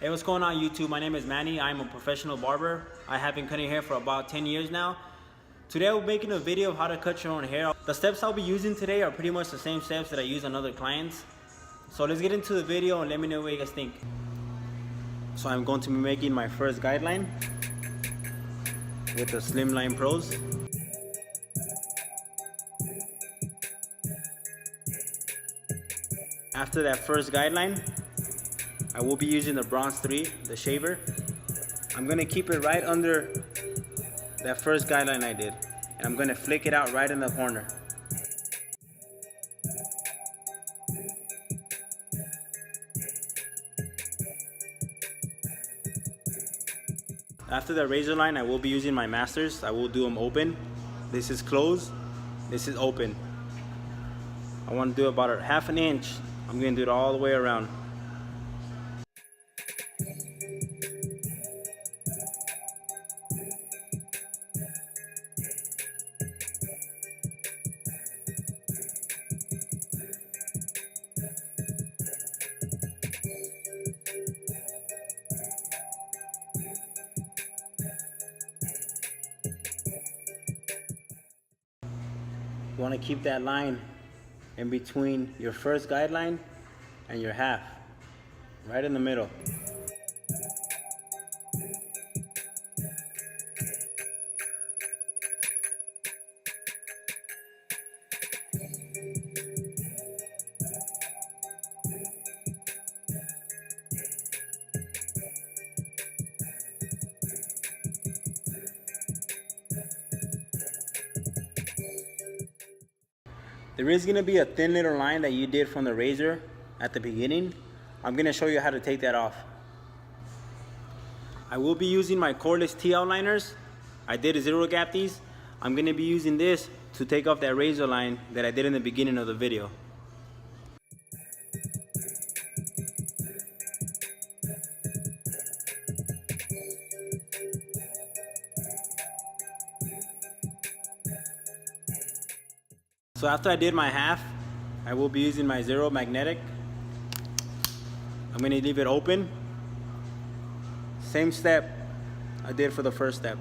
Hey, what's going on YouTube? My name is Manny. I'm a professional barber. I have been cutting hair for about 10 years now. Today I'll be making a video of how to cut your own hair. The steps I'll be using today are pretty much the same steps that I use on other clients. So let's get into the video and let me know what you guys think. So I'm going to be making my first guideline with the Slimline Pros. After that first guideline, I will be using the Bronze 3, the shaver. I'm gonna keep it right under that first guideline I did, and I'm gonna flick it out right in the corner. After the razor line, I will be using my masters. I will do them open. This is closed, this is open. I want to do about a half an inch. I'm gonna do it all the way around. You want to keep that line in between your first guideline and your half, right in the middle. There is going to be a thin little line that you did from the razor at the beginning. I'm going to show you how to take that off. I will be using my cordless T-outliners. I did zero gap these. I'm going to be using this to take off that razor line that I did in the beginning of the video. So after I did my half, I will be using my zero magnetic. I'm going to leave it open. Same step I did for the first step.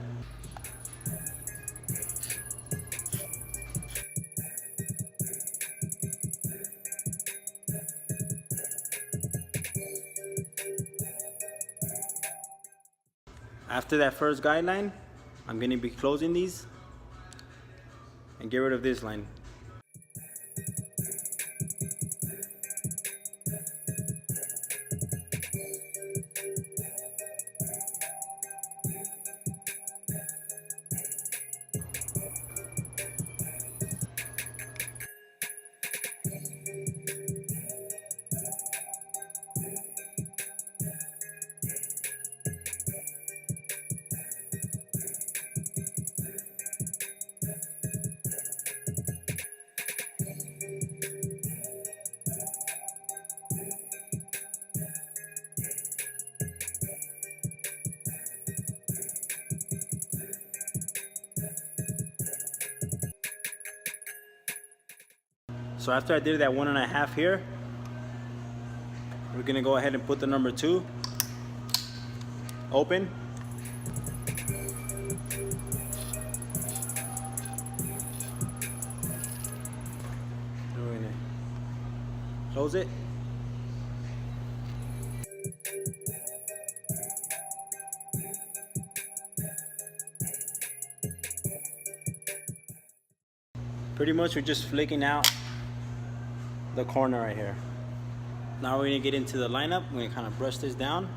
After that first guideline, I'm going to be closing these and get rid of this line. So after I did that 1.5 here, we're gonna go ahead and put the number 2 open. We're gonna close it. Pretty much we're just flicking out the corner right here. Now we're gonna get into the lineup. We're gonna kind of brush this down.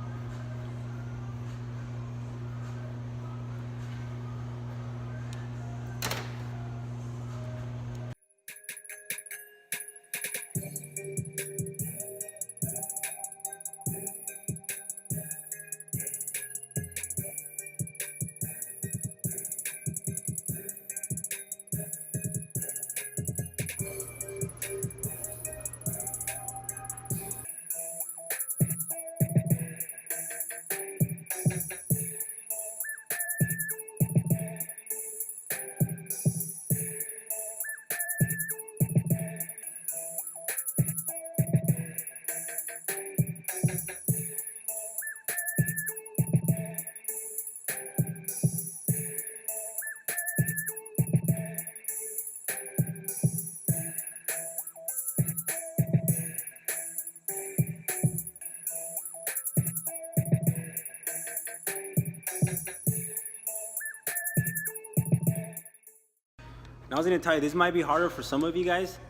Now I was gonna tell you, this might be harder for some of you guys,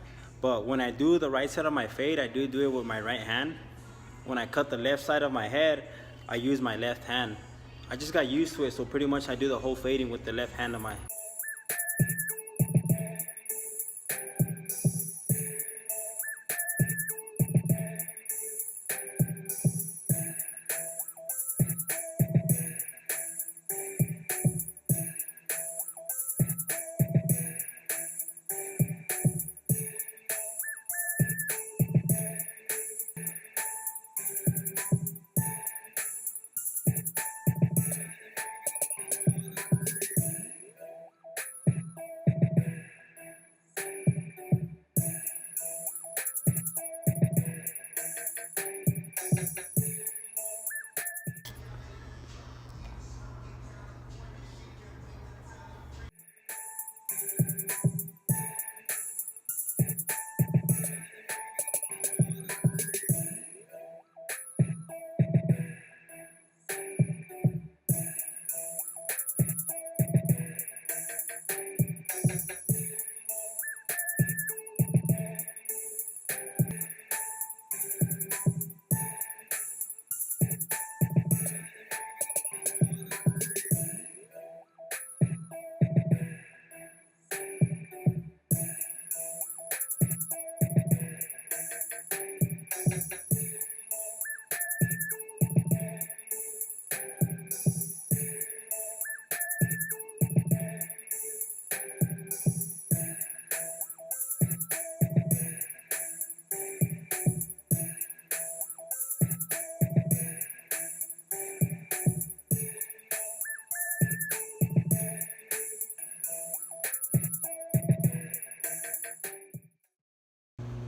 but when I do the right side of my fade, I do it with my right hand. When I cut the left side of my head, I use my left hand. I just got used to it, so pretty much I do the whole fading with the left hand of my.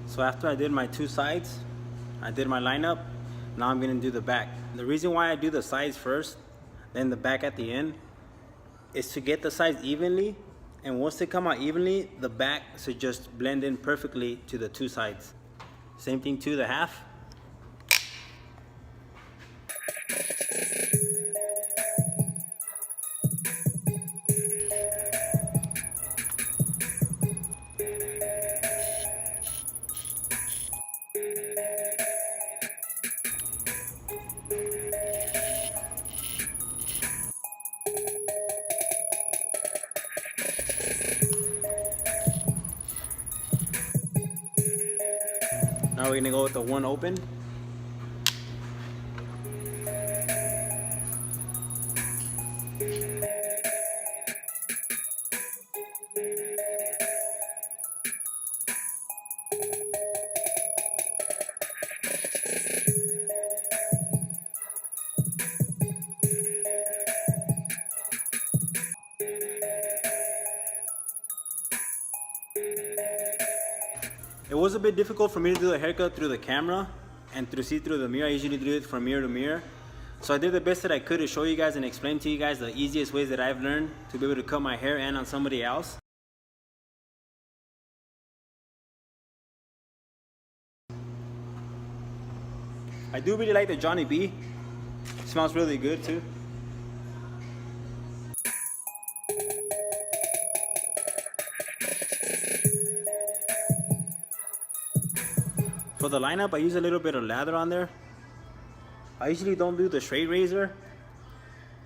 So after I did my two sides, I did my lineup, now I'm gonna do the back. The reason why I do the sides first, then the back at the end, is to get the sides evenly, and once they come out evenly, the back should just blend in perfectly to the two sides. Same thing to the half. Now we're gonna go with the one open. It was a bit difficult for me to do the haircut through the camera and see through the mirror. I usually do it from mirror to mirror. So I did the best that I could to show you guys and explain to you guys the easiest ways that I've learned to be able to cut my hair and on somebody else. I do really like the Johnny B. It smells really good too. For the lineup, I use a little bit of lather on there. I usually don't do the straight razor,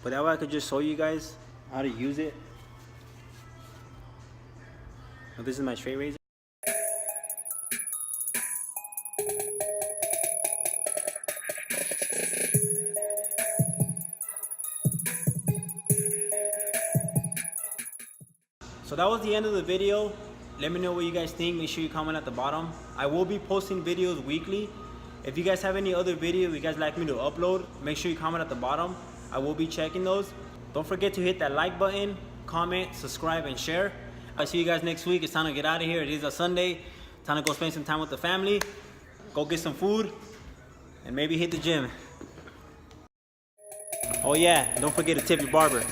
but that way I could just show you guys how to use it. So this is my straight razor. So that was the end of the video. Let me know what you guys think. Make sure you comment at the bottom. I will be posting videos weekly. If you guys have any other videos you guys like me to upload, make sure you comment at the bottom. I will be checking those. Don't forget to hit that like button, comment, subscribe, and share. I'll see you guys next week. It's time to get out of here. It is a Sunday. Time to go spend some time with the family. Go get some food. And maybe hit the gym. Oh yeah, don't forget to tip your barber.